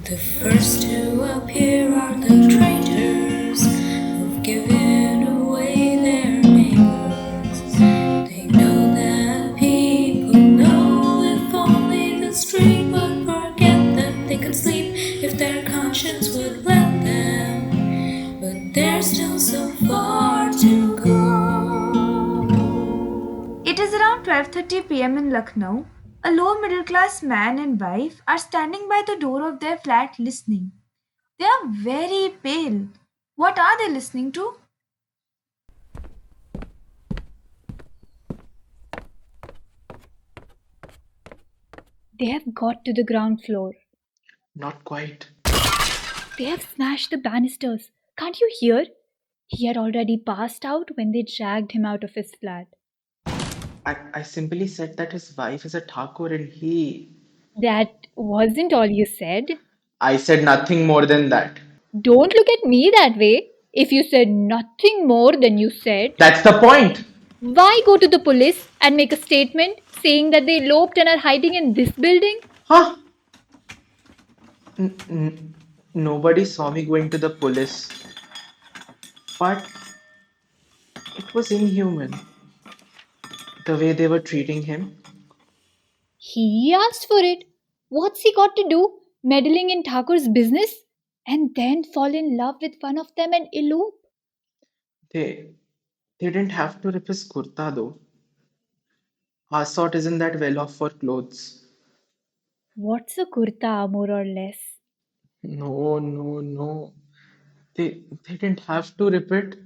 The first to appear are the traitors who've given away their neighbors. They know that people know if only the street would forget them. They could sleep if their conscience would let them. But there's still so far to go. It is around 12:30 p.m. in Lucknow. A low middle class man and wife are standing by the door of their flat listening. They are very pale. What are they listening to? They have got to the ground floor. Not quite. They have smashed the banisters. Can't you hear? He had already passed out when they dragged him out of his flat. I simply said that his wife is a Thakur and he. That wasn't all you said. I said nothing more than that. Don't look at me that way. If you said nothing more than you said, That's the point! why go to the police and make a statement saying that they eloped and are hiding in this building? Huh? Nobody saw me going to the police, but it was inhuman the way they were treating him. He asked for it. What's he got to do? Meddling in Thakur's business? And then fall in love with one of them and elope? They they didn't have to rip his kurta though. Our sort isn't that well off for clothes. What's a kurta, more or less? No, no, no. They didn't have to rip it.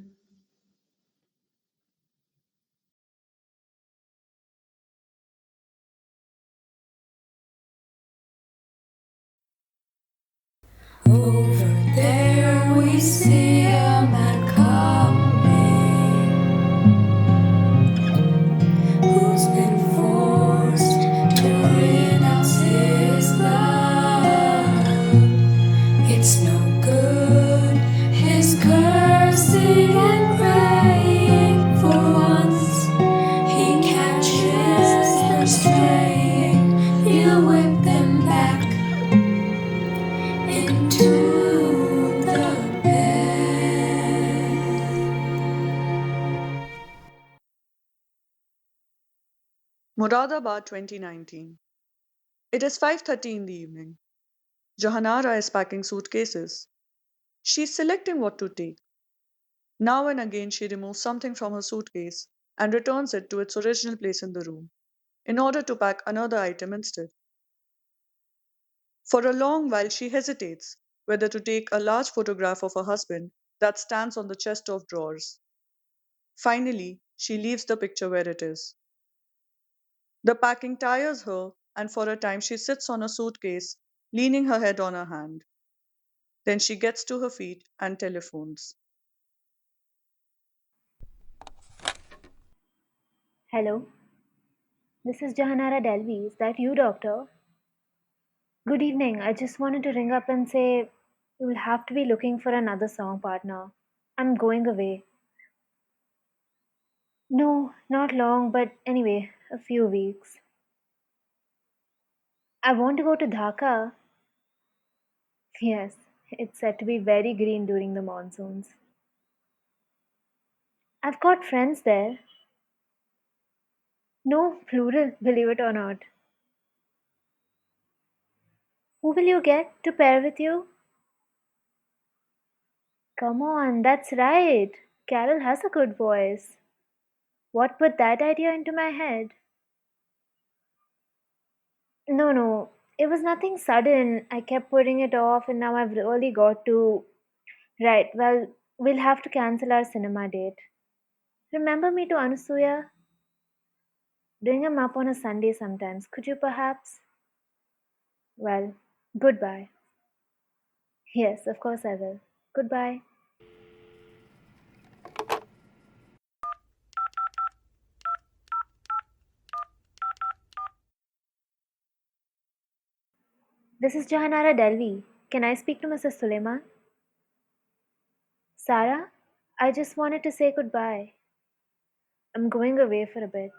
Over there we see a man coming who's been forced to renounce his blood. It's no good his cursing and praying. For once he catches them straying, he'll whip them back into the bed. Moradabad 2019. It is 5:30 in the evening. Johanara is packing suitcases. She's selecting what to take. Now and again she removes something from her suitcase and returns it to its original place in the room, in order to pack another item instead. For a long while she hesitates whether to take a large photograph of her husband that stands on the chest of drawers. Finally, she leaves the picture where it is. The packing tires her, and for a time she sits on her suitcase, leaning her head on her hand. Then she gets to her feet and telephones. Hello, this is Jahanara Delvi. Is that you, doctor? Good evening. I just wanted to ring up and say you will have to be looking for another song partner. I'm going away. No, not long, but anyway, a few weeks. I want to go to Dhaka. Yes, it's said to be very green during the monsoons. I've got friends there. No, plural, believe it or not. Who will you get to pair with you? Come on, that's right. Carol has a good voice. What put that idea into my head? No, no, it was nothing sudden. I kept putting it off and now I've really got to. Right, well, we'll have to cancel our cinema date. Remember me to Anusuya? Bring him up on a Sunday sometimes, could you perhaps? Well, goodbye. Yes, of course I will. Goodbye. This is Jahanara Delvi. Can I speak to Mrs. Suleiman? Sarah? I just wanted to say goodbye. I'm going away for a bit.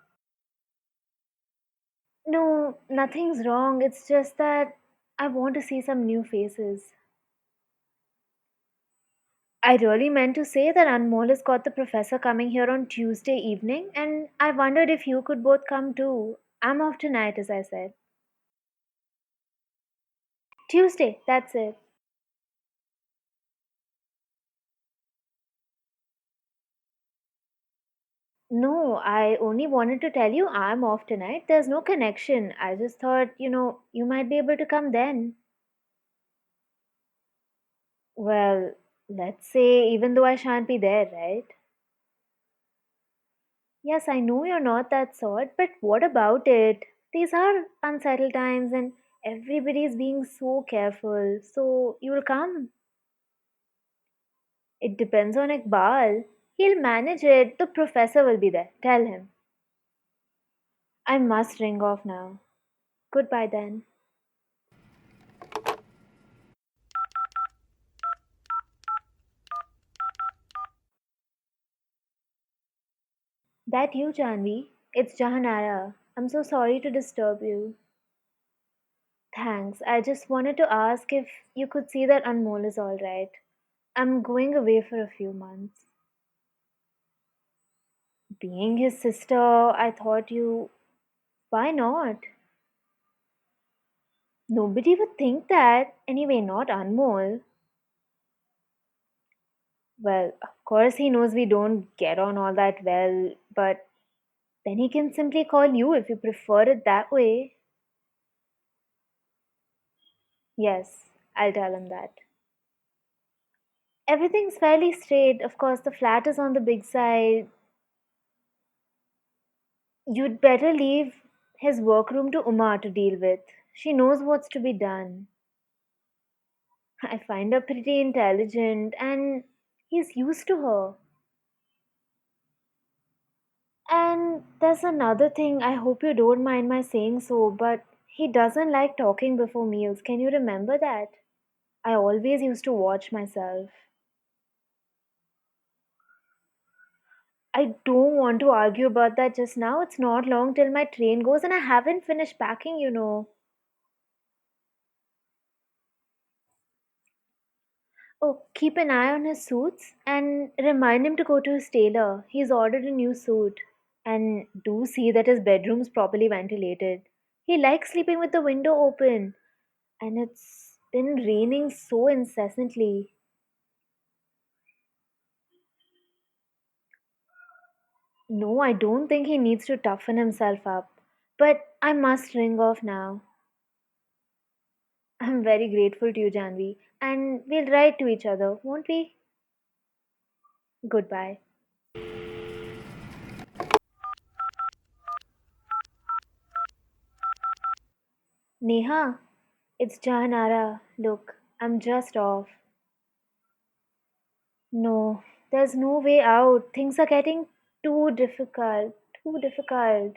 No, nothing's wrong. It's just that I want to see some new faces. I really meant to say that Anmol has got the professor coming here on Tuesday evening, and I wondered if you could both come too. I'm off tonight, as I said. Tuesday, that's it. No, I only wanted to tell you I'm off tonight. There's no connection. I just thought, you might be able to come then. Well, let's say, even though I shan't be there, right? Yes, I know you're not that sort, but what about it? These are unsettled times and everybody's being so careful. So you'll come. It depends on Iqbal. He'll manage it. The professor will be there. Tell him. I must ring off now. Goodbye then. That you, Janvi? It's Jahanara. I'm so sorry to disturb you. Thanks. I just wanted to ask if you could see that Anmol is alright. I'm going away for a few months. Being his sister, I thought you. Why not? Nobody would think that. Anyway, not Anmol. Well, of course, he knows we don't get on all that well, but then he can simply call you if you prefer it that way. Yes, I'll tell him that. Everything's fairly straight. Of course, the flat is on the big side. You'd better leave his workroom to Uma to deal with. She knows what's to be done. I find her pretty intelligent and he's used to her. And there's another thing, I hope you don't mind my saying so, but he doesn't like talking before meals. Can you remember that? I always used to watch myself. I don't want to argue about that just now. It's not long till my train goes and I haven't finished packing. Oh, keep an eye on his suits and remind him to go to his tailor. He's ordered a new suit. And do see that his bedroom's properly ventilated. He likes sleeping with the window open. And it's been raining so incessantly. No, I don't think he needs to toughen himself up. But I must ring off now. I'm very grateful to you, Janvi. And we'll write to each other, won't we? Goodbye. Neha, it's Jahanara. Look, I'm just off. No, there's no way out. Things are getting too difficult. Too difficult.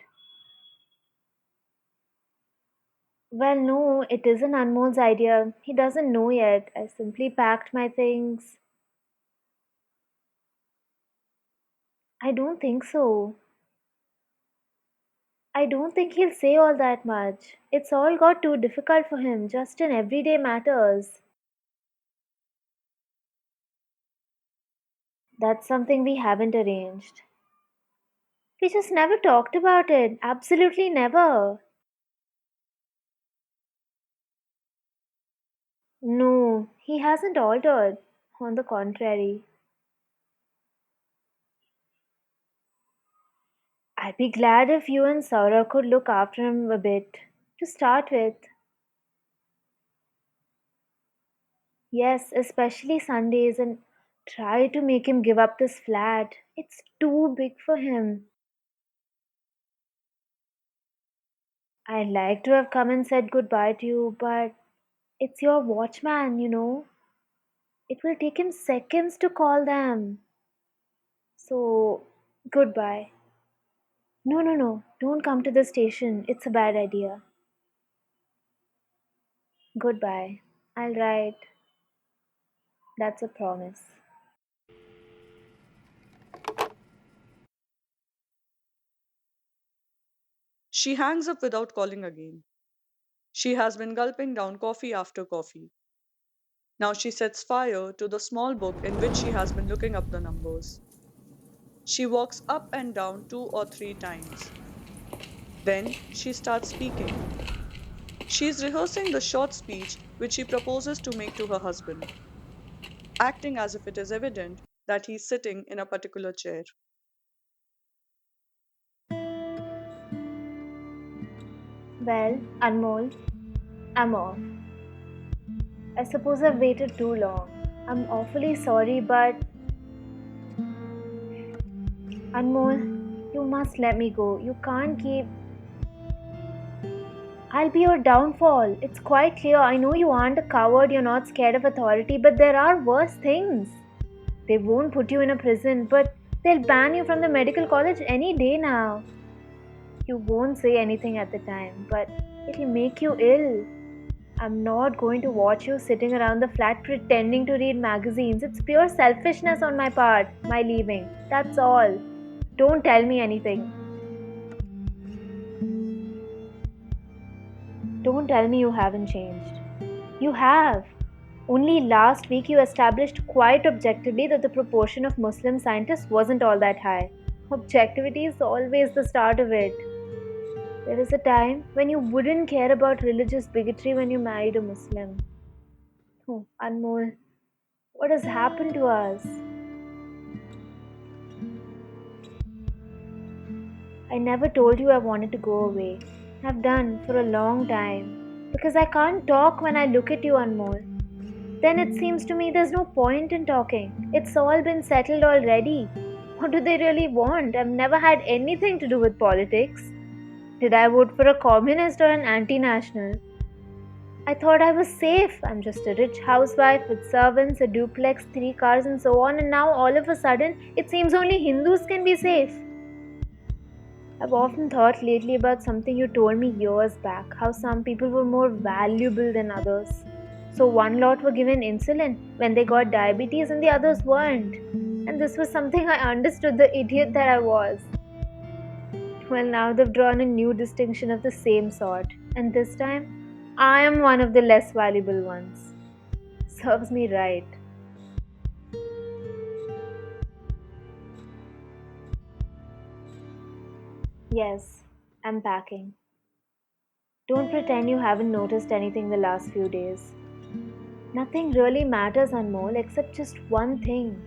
Well, no, it isn't Anmol's idea. He doesn't know yet. I simply packed my things. I don't think so. I don't think he'll say all that much. It's all got too difficult for him, just in everyday matters. That's something we haven't arranged. We just never talked about it. Absolutely never. No, he hasn't altered. On the contrary. I'd be glad if you and Saura could look after him a bit. To start with. Yes, especially Sundays, and try to make him give up this flat. It's too big for him. I'd like to have come and said goodbye to you, but it's your watchman. It will take him seconds to call them. So, goodbye. No, no, no. Don't come to the station. It's a bad idea. Goodbye. I'll write. That's a promise. She hangs up without calling again. She has been gulping down coffee after coffee. Now she sets fire to the small book in which she has been looking up the numbers. She walks up and down 2 or 3 times. Then she starts speaking. She is rehearsing the short speech which she proposes to make to her husband, acting as if it is evident that he is sitting in a particular chair. Well, Anmol, I'm off. I suppose I've waited too long. I'm awfully sorry, but Anmol, you must let me go. You can't keep. I'll be your downfall. It's quite clear. I know you aren't a coward, you're not scared of authority, but there are worse things. They won't put you in a prison, but they'll ban you from the medical college any day now. You won't say anything at the time, but it'll make you ill. I'm not going to watch you sitting around the flat pretending to read magazines. It's pure selfishness on my part, my leaving. That's all. Don't tell me anything. Don't tell me you haven't changed. You have. Only last week you established quite objectively that the proportion of Muslim scientists wasn't all that high. Objectivity is always the start of it. There is a time when you wouldn't care about religious bigotry when you married a Muslim. Oh, Anmol, what has happened to us? I never told you I wanted to go away. I've done for a long time. Because I can't talk when I look at you, Anmol. Then it seems to me there's no point in talking. It's all been settled already. What do they really want? I've never had anything to do with politics. Did I vote for a communist or an anti national? I thought I was safe. I'm just a rich housewife with servants, a duplex, 3 cars, and so on, and now all of a sudden it seems only Hindus can be safe. I've often thought lately about something you told me years back, how some people were more valuable than others. So one lot were given insulin when they got diabetes and the others weren't. And this was something I understood, the idiot that I was. Well, now they've drawn a new distinction of the same sort, and this time I am one of the less valuable ones. Serves me right. Yes, I'm packing. Don't pretend you haven't noticed anything the last few days. Nothing really matters, Anmol, except just one thing.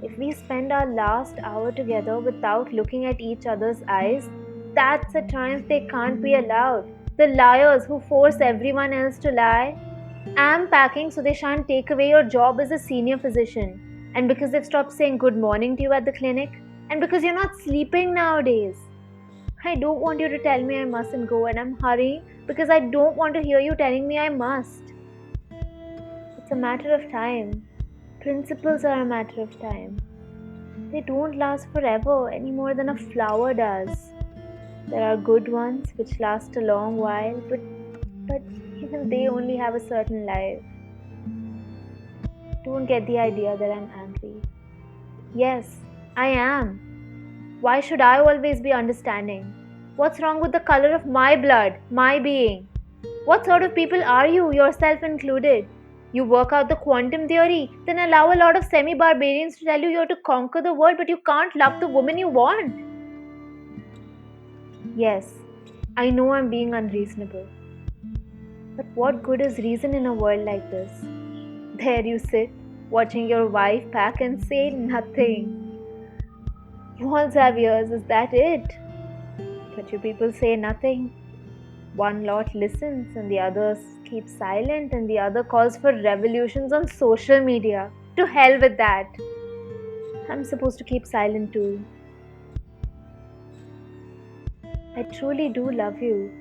If we spend our last hour together without looking at each other's eyes, that's a triumph they can't be allowed. The liars who force everyone else to lie. I'm packing so they shan't take away your job as a senior physician. And because they've stopped saying good morning to you at the clinic. And because you're not sleeping nowadays. I don't want you to tell me I mustn't go, and I'm hurrying because I don't want to hear you telling me I must. It's a matter of time. Principles are a matter of time. They don't last forever any more than a flower does. There are good ones which last a long while, but even they only have a certain life. Don't get the idea that I'm angry. Yes, I am. Why should I always be understanding? What's wrong with the color of my blood, my being? What sort of people are you, yourself included? You work out the quantum theory, then allow a lot of semi barbarians to tell you you're to conquer the world, but you can't love the woman you want. Yes, I know I'm being unreasonable. But what good is reason in a world like this? There you sit, watching your wife pack and say nothing. Walls have ears, is that it? But you people say nothing. One lot listens and the others keep silent, and the other calls for revolutions on social media. To hell with that. I'm supposed to keep silent too. I truly do love you.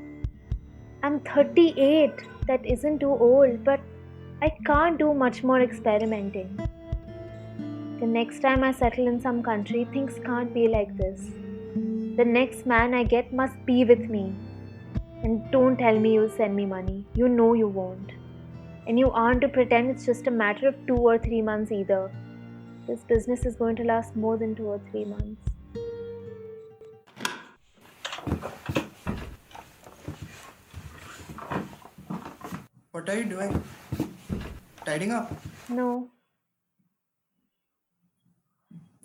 I'm 38. That isn't too old, but I can't do much more experimenting. The next time I settle in some country, things can't be like this. The next man I get must be with me. And don't tell me you'll send me money. You know you won't. And you aren't to pretend it's just a matter of 2 or 3 months either. This business is going to last more than 2 or 3 months. What are you doing? Tidying up? No,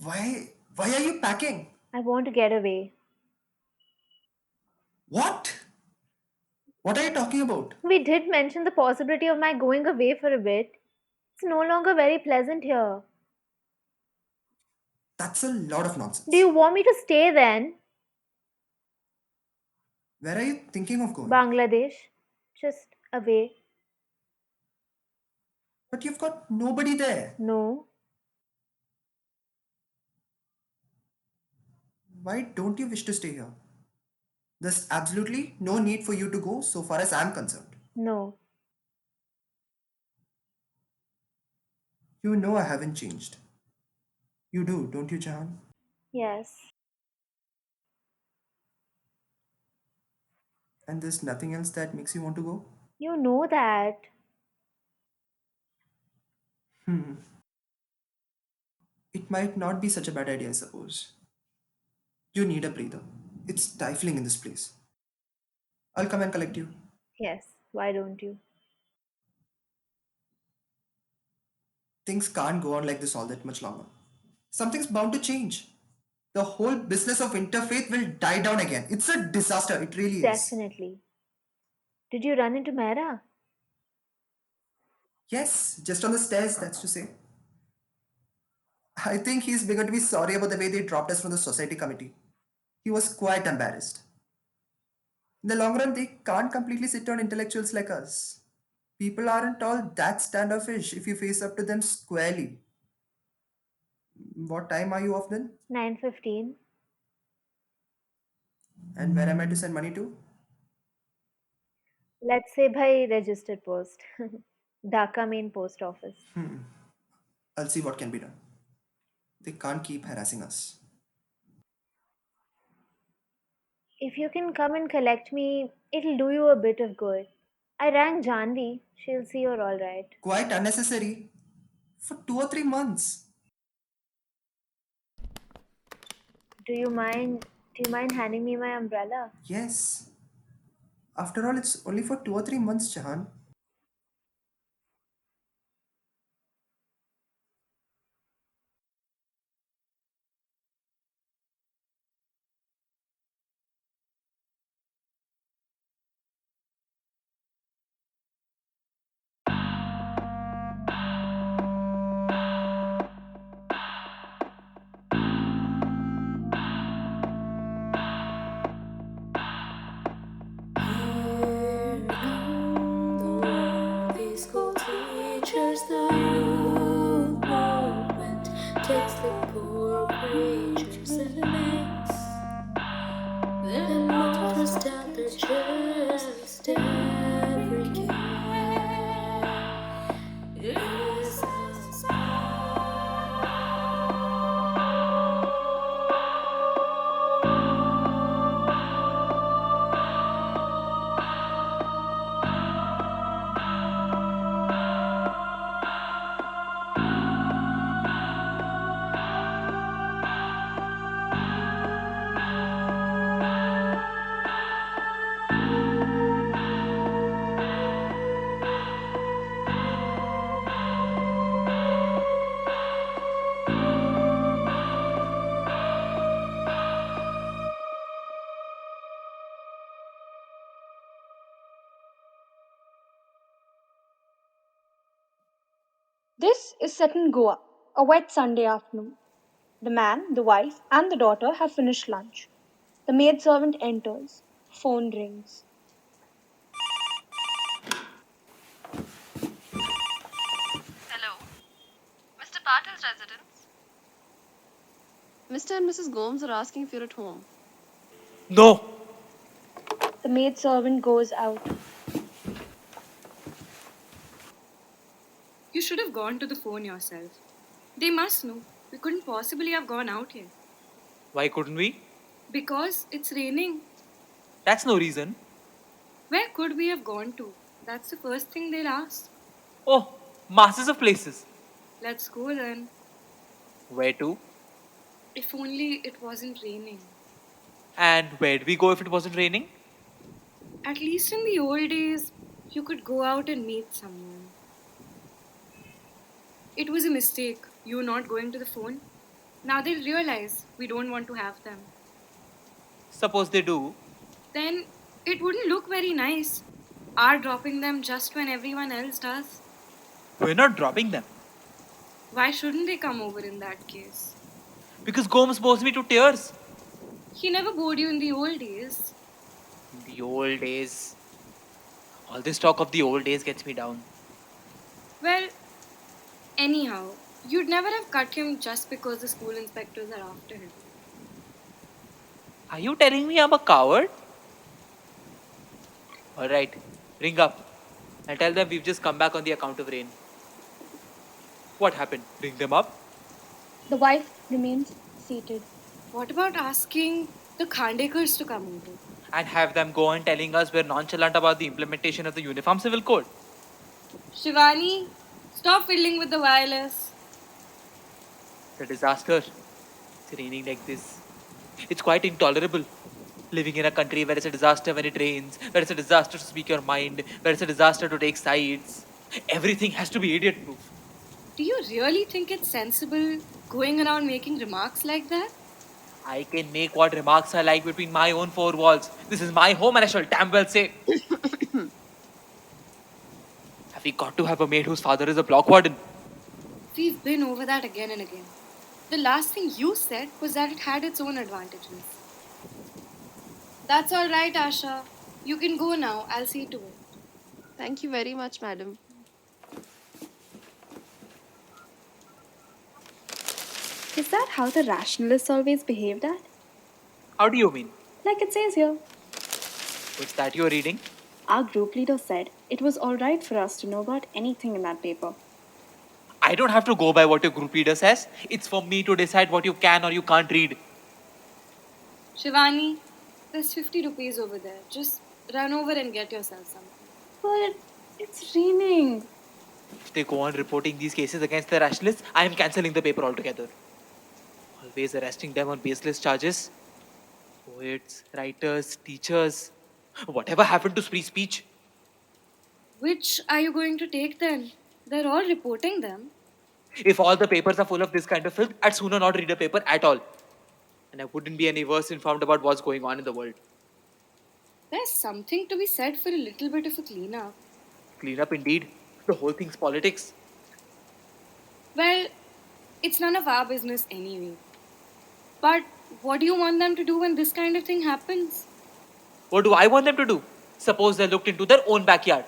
Why are you packing? I want to get away. What? What are you talking about? We did mention the possibility of my going away for a bit. It's no longer very pleasant here. That's a lot of Do nonsense. you want me to stay then? Where are you thinking of going? Bangladesh? Just away? But you've got nobody there. No. Why don't you wish to stay here? There's absolutely no need for you to go so far as I'm concerned. No. You know I haven't changed. You do, don't you, Jahan? Yes. And there's nothing else that makes you want to go? You know that. It might not be such a bad idea, I suppose. You need a breather. It's stifling in this place. I'll come and collect you. Yes. Why don't you? Things can't go on like this all that much longer. Something's bound to change. The whole business of interfaith will die down again. It's a disaster, it really is. Definitely. Did you run into Mera? Yes, just on the stairs, that's to say. I think he's begun to be sorry about the way they dropped us from the society committee. He was quite embarrassed. In the long run, they can't completely sit on intellectuals like us. People aren't all that standoffish if you face up to them squarely. What time are you off then? 9:15. And where am I to send money to? Let's say by registered post. Dhaka main post office. I'll see what can be done. They can't keep harassing us. If you can come and collect me, it'll do you a bit of good. I rang Janvi. She'll see you're alright. Quite unnecessary. For 2 or 3 months. Do you mind handing me my umbrella? Yes. After all, it's only for 2 or 3 months, Jahan. Here come the worthy school teachers, the youth movement takes the poor creatures and makes them thrust out their chest. Every care is This is set in Goa, a wet Sunday afternoon. The man, the wife, and the daughter have finished lunch. The maidservant enters. Phone rings. Hello, Mr. Patel's residence. Mr. and Mrs. Gomes are asking if you're at home. No. The maidservant goes out. You should have gone to the phone yourself. They must know. We couldn't possibly have gone out here. Why couldn't we? Because it's raining. That's no reason. Where could we have gone to? That's the first thing they'll ask. Oh, masses of places. Let's go then. Where to? If only it wasn't raining. And where'd we go if it wasn't raining? At least in the old days, You could go out and meet someone. It was a mistake, you not going to the phone. Now they'll realize we don't want to have them. Suppose they do. Then it wouldn't look very nice. Our dropping them just when everyone else does. We're not dropping them. Why shouldn't they come over in that case? Because Gomes bores me to tears. He never bored you in the old days. In the old days. All this talk of the old days gets me down. Well, anyhow, you'd never have cut him just because the school inspectors are after him. Are you telling me I'm a coward? Alright, ring up. And tell them we've just come back on the account of rain. What happened? Ring them up? The wife remains seated. What about asking the Khandekars to come over? And have them go on telling us we're nonchalant about the implementation of the Uniform Civil Code. Shivani, stop fiddling with the wireless. It's a disaster. It's raining like this. It's quite intolerable. Living in a country where it's a disaster when it rains, where it's a disaster to speak your mind, where it's a disaster to take sides. Everything has to be idiot proof. Do you really think it's sensible going around making remarks like that? I can make what remarks I like between my own four walls. This is my home and I shall damn well say. Have we got to have a maid whose father is a block warden? We've been over that again and again. The last thing you said was that it had its own advantages. That's all right, Asha. You can go now. I'll see to it. Thank you very much, madam. Is that how the rationalists always behaved at? How do you mean? Like it says here. Was that your reading? Our group leader said it was alright for us to know about anything in that paper. I don't have to go by what your group leader says. It's for me to decide what you can or you can't read. Shivani, there's 50 rupees over there. Just run over and get yourself something. But it's raining. If they go on reporting these cases against the rationalists, I am cancelling the paper altogether. Always arresting them on baseless charges. Poets, writers, teachers. Whatever happened to free speech? Which are you going to take then? They're all reporting them. If all the papers are full of this kind of filth, I'd sooner not read a paper at all. And I wouldn't be any worse informed about what's going on in the world. There's something to be said for a little bit of a cleanup. Clean up indeed. The whole thing's politics. Well, it's none of our business anyway. But what do you want them to do when this kind of thing happens? What do I want them to do? Suppose they looked into their own backyard.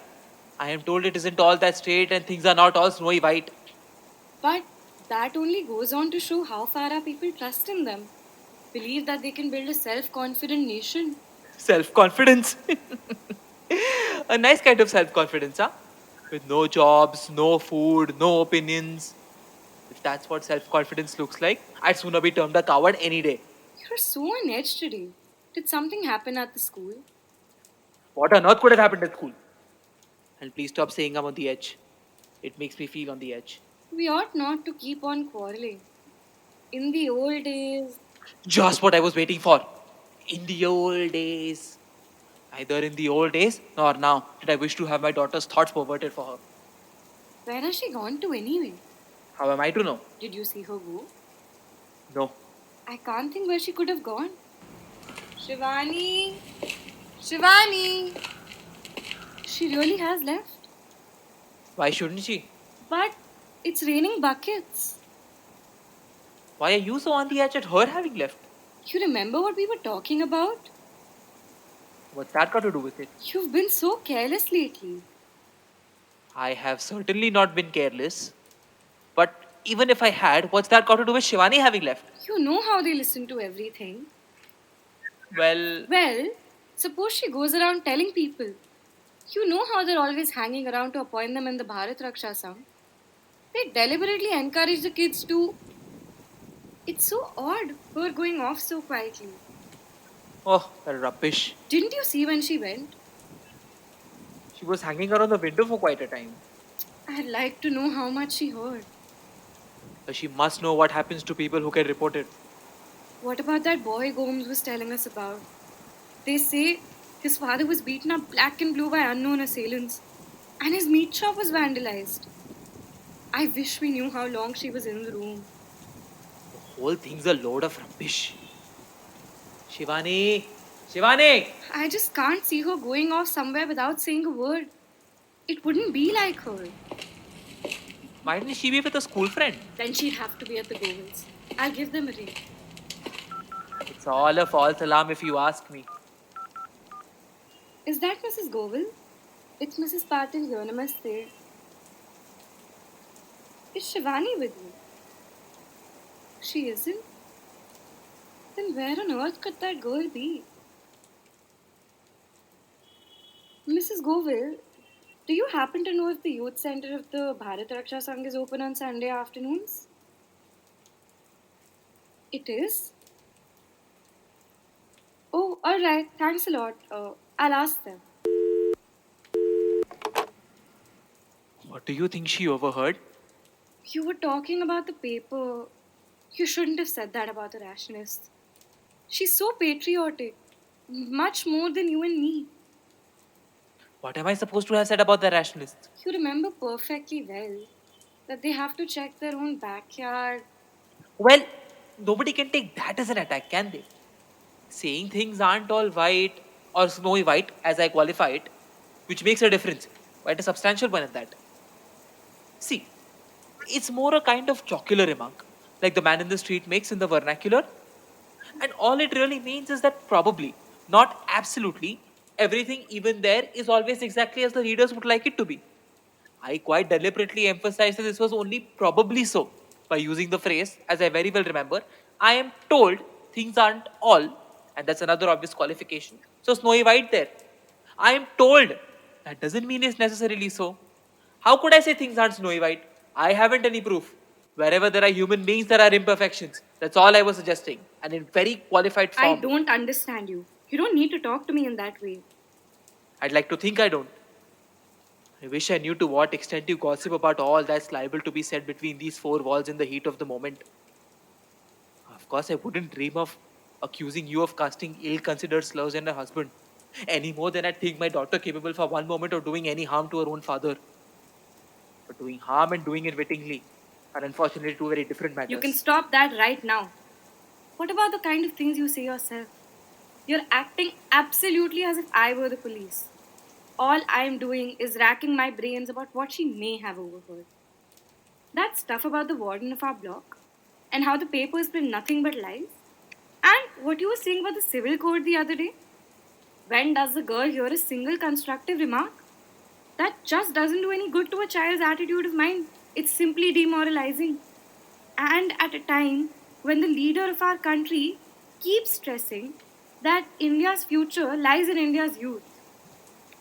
I am told it isn't all that straight and things are not all snowy white. But that only goes on to show how far our people trust in them. Believe that they can build a self-confident nation. Self-confidence. A nice kind of self-confidence, huh? With no jobs, no food, no opinions. If that's what self-confidence looks like, I'd sooner be termed a coward any day. You're so on edge today. Did something happen at the school? What on earth could have happened at school? And please stop saying I'm on the edge. It makes me feel on the edge. We ought not to keep on quarreling. In the old days... Just what I was waiting for. In the old days. Neither in the old days nor now did I wish to have my daughter's thoughts perverted for her. Where has she gone to anyway? How am I to know? Did you see her go? No. I can't think where she could have gone. Shivani! Shivani! She really has left. Why shouldn't she? But it's raining buckets. Why are you so on the edge at her having left? You remember what we were talking about? What's that got to do with it? You've been so careless lately. I have certainly not been careless. But even if I had, what's that got to do with Shivani having left? You know how they listen to everything. Well, suppose she goes around telling people. You know how they're always hanging around to appoint them in the Bharat Raksha Sangh. They deliberately encourage the kids to... It's so odd, her going off so quietly. oh, that rubbish. Didn't you see when she went? She was hanging around the window for quite a time. I'd like to know how much she heard. But she must know what happens to people who get reported. What about that boy Gomes was telling us about? They say his father was beaten up black and blue by unknown assailants. And his meat shop was vandalized. I wish we knew how long she was in the room. The whole thing's a load of rubbish. Shivani! Shivani! I just can't see her going off somewhere without saying a word. It wouldn't be like her. Why didn't she be with a school friend? Then she'd have to be at the Govils. I'll give them a ring. It's all a false alarm if you ask me. Is that Mrs. Govil? It's Mrs. Patil here. Namaste. Is Shivani with you? She isn't? Then where on earth could that girl be? Mrs. Govil, do you happen to know if the youth center of the Bharat Raksha Sangh is open on Sunday afternoons? It is? Oh, alright. Thanks a lot. I'll ask them. What do you think she overheard? You were talking about the paper. You shouldn't have said that about the rationalists. She's so patriotic. Much more than you and me. What am I supposed to have said about the rationalists? You remember perfectly well that they have to check their own backyard. Well, nobody can take that as an attack, can they? Saying things aren't all white or snowy white, as I qualify it, which makes a difference, quite a substantial one at that. See, it's more a kind of jocular remark, like the man in the street makes in the vernacular. And all it really means is that probably, not absolutely, everything even there is always exactly as the readers would like it to be. I quite deliberately emphasized that this was only probably so by using the phrase, as I very well remember, I am told things aren't all, and that's another obvious qualification. So snowy white there. I am told. That doesn't mean it's necessarily so. How could I say things aren't snowy white? I haven't any proof. Wherever there are human beings, there are imperfections. That's all I was suggesting, and in very qualified I form. don't understand you. You don't need to talk to me in that way. I'd like to think I don't. I wish I knew to what extent you gossip about all that's liable to be said between these four walls in the heat of the moment. Of course, I wouldn't dream of accusing you of casting ill-considered slurs on her husband, any more than I think my daughter capable for one moment of doing any harm to her own father. But doing harm and doing it wittingly are unfortunately two very different matters. You can stop that right now. What about the kind of things you say yourself? You're acting absolutely as if I were the police. All I'm doing is racking my brains about what she may have overheard. That stuff about the warden of our block, and how the papers print nothing but lies, and what you were saying about the civil code the other day. When does the girl hear a single constructive remark? That just doesn't do any good to a child's attitude of mind. It's simply demoralizing. And at a time when the leader of our country keeps stressing that India's future lies in India's youth.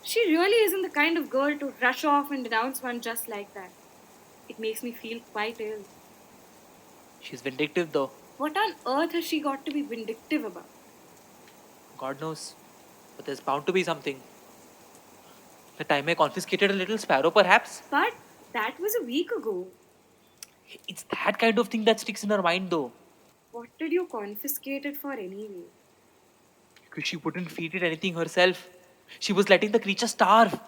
She really isn't the kind of girl to rush off and denounce one just like that. It makes me feel quite ill. She's vindictive though. What on earth has she got to be vindictive about? God knows. But there's bound to be something. The time I confiscated a little sparrow, perhaps? But that was a week ago. It's that kind of thing that sticks in her mind though. What did you confiscate it for anyway? Because she wouldn't feed it anything herself. She was letting the creature starve.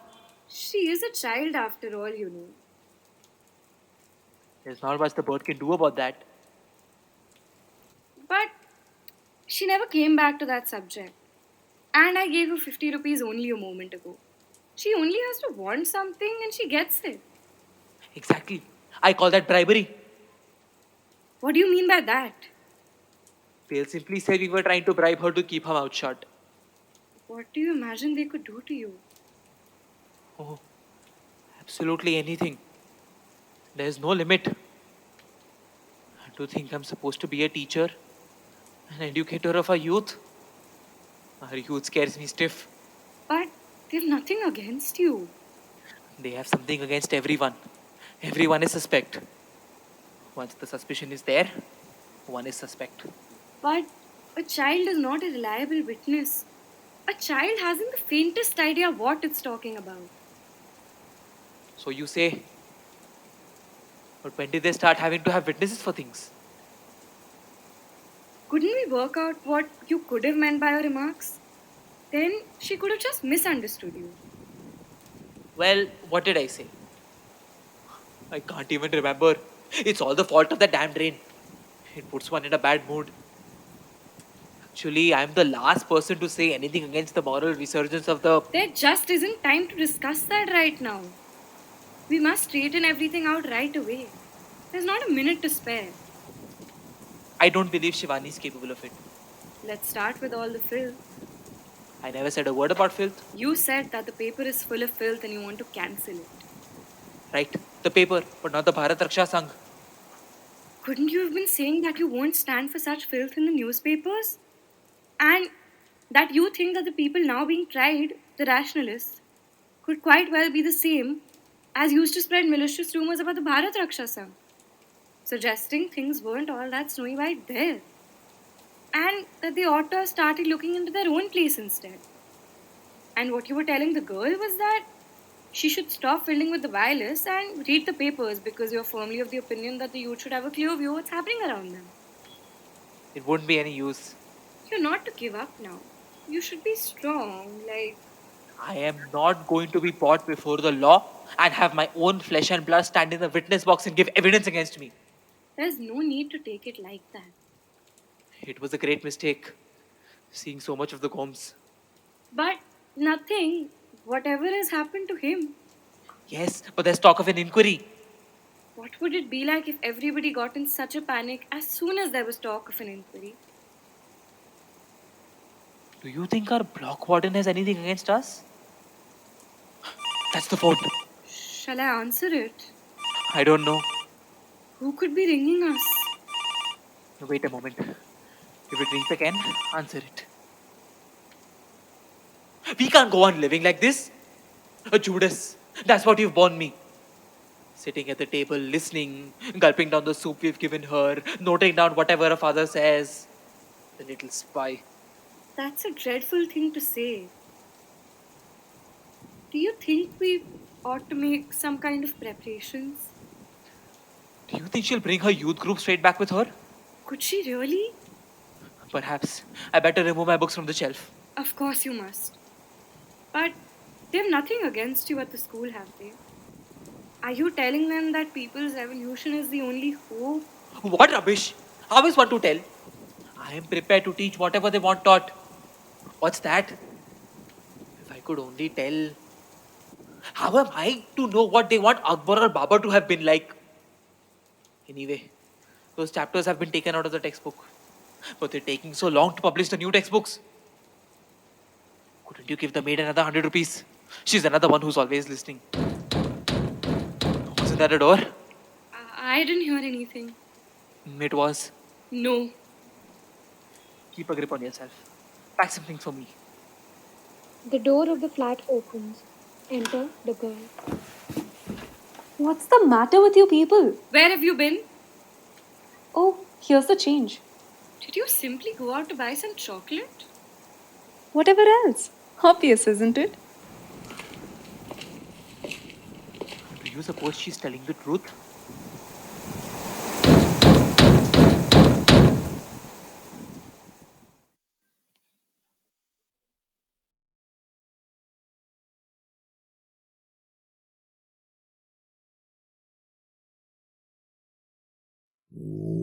She is a child after all, you know. There's not much the bird can do about that. But she never came back to that subject. And I gave her 50 rupees only a moment ago. She only has to want something and she gets it. Exactly. I call that bribery. What do you mean by that? They'll simply say we were trying to bribe her to keep her mouth shut. What do you imagine they could do to you? Oh, absolutely anything. There's no limit. I do think I'm supposed to be a teacher, an educator of our youth. Our youth scares me stiff. But they've nothing against you. They have something against everyone. Everyone is suspect. Once the suspicion is there, one is suspect. But a child is not a reliable witness. A child hasn't the faintest idea what it's talking about. So you say, but when did they start having to have witnesses for things? Couldn't we work out what you could have meant by your remarks? Then she could have just misunderstood you. Well, what did I say? I can't even remember. It's all the fault of that damn drain. It puts one in a bad mood. Actually, I'm the last person to say anything against the moral resurgence of the. There just isn't time to discuss that right now. We must straighten everything out right away. There's not a minute to spare. I don't believe Shivani is capable of it. Let's start with all the filth. I never said a word about filth. You said that the paper is full of filth and you want to cancel it. Right, the paper, but not the Bharat Raksha Sangh. Couldn't you have been saying that you won't stand for such filth in the newspapers? And that you think that the people now being tried, the rationalists, could quite well be the same as used to spread malicious rumors about the Bharat Raksha Sangh, suggesting things weren't all that snowy white there, and that they ought to have started looking into their own place instead. And what you were telling the girl was that she should stop fiddling with the wireless and read the papers because you're firmly of the opinion that the youth should have a clear view of what's happening around them. It wouldn't be any use. You're not to give up now. You should be strong, like. I am not going to be brought before the law and have my own flesh and blood stand in the witness box and give evidence against me. There's no need to take it like that. It was a great mistake, seeing so much of the Gomes. But nothing, whatever has happened to him, Yes, but there's talk of an inquiry. what would it be like if everybody got in such a panic as soon as there was talk of an inquiry? Do you think our block warden has anything against us? That's the phone. Shall I answer it? I don't know. Who could be ringing us? Wait a moment. If it rings again, answer it. We can't go on living like this. A Judas. That's what you've borne me. Sitting at the table, listening, gulping down the soup we've given her, noting down whatever her father says. The little spy. That's a dreadful thing to say. Do you think we ought to make some kind of preparations? Do you think she'll bring her youth group straight back with her? Could she really? Perhaps. I better remove my books from the shelf. Of course you must. But they have nothing against you at the school, have they? Are you telling them that people's evolution is the only hope? What rubbish? How is one to tell? I am prepared to teach whatever they want taught. What's that? If I could only tell. How am I to know what they want Akbar or Baba to have been like? Anyway, those chapters have been taken out of the textbook. But they're taking so long to publish the new textbooks. Couldn't you give the maid another 100 rupees? She's another one who's always listening. Wasn't that a door? I didn't hear anything. It was. No. Keep a grip on yourself. Pack some things for me. The door of the flat opens. Enter the girl. What's the matter with you people? Where have you been? Oh, here's the change. Did you simply go out to buy some chocolate? Whatever else. Obvious, isn't it? Do you suppose she's telling the truth? Mm.